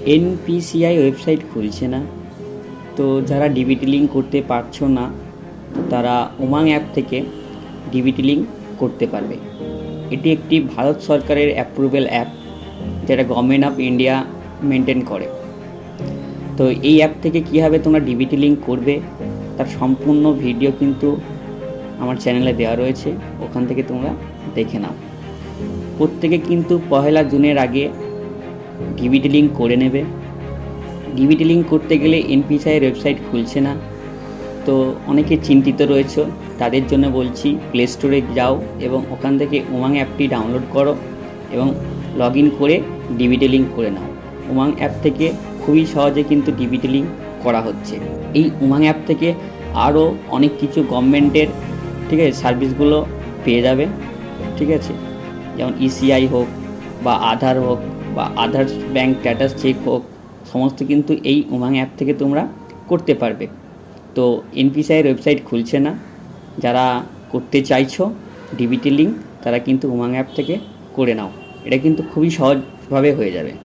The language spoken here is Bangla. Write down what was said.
এনপিসিআই ওয়েবসাইট খুলছে না, তো যারা ডিবিটি লিঙ্ক করতে পারছো না তারা উমাং অ্যাপ থেকে ডিবিটি লিঙ্ক করতে পারবে। এটি একটি ভারত সরকারের অ্যাপ্রুভেল অ্যাপ, যেটা গভর্নমেন্ট অফ ইন্ডিয়া মেনটেন করে। তো এই অ্যাপ থেকে কীভাবে তোমরা ডিবিটি লিঙ্ক করবে তার সম্পূর্ণ ভিডিও কিন্তু আমার চ্যানেলে দেওয়া রয়েছে, ওখান থেকে তোমরা দেখে নাও। প্রত্যেকে কিন্তু 1 জুনের আগে ডিবিটি লিঙ্ক করে নেবে। ডিবিটি লিঙ্ক করতে গেলে এনপিসিআইয়ের ওয়েবসাইট খুলছে না, তো অনেকে চিন্তিত রয়েছে, তাদের জন্য বলছি প্লে স্টোরে যাও এবং ওখান থেকে উমাং অ্যাপটি ডাউনলোড করো এবং লগ ইন করে ডিবিটি লিঙ্ক করে নাও। উমাং অ্যাপ থেকে খুবই সহজে কিন্তু ডিবিটি লিঙ্ক করা হচ্ছে। এই উমাং অ্যাপ থেকে আরও অনেক কিছু গভর্নমেন্টের ঠিক আছে সার্ভিসগুলো পেয়ে যাবে, ঠিক আছে, যেমন ইসিআই হোক বা আধার হোক বা আধার ব্যাংক স্ট্যাটাস চেক হোক, সমস্ত কিন্তু এই উমাং অ্যাপ থেকে তোমরা করতে পারবে। তো এনপিসিআইয়ের ওয়েবসাইট খুলছে না, যারা করতে চাইছো ডিবিটি লিঙ্ক তারা কিন্তু উমাং অ্যাপ থেকে করে নাও, এটা কিন্তু খুবই সহজভাবে হয়ে যাবে।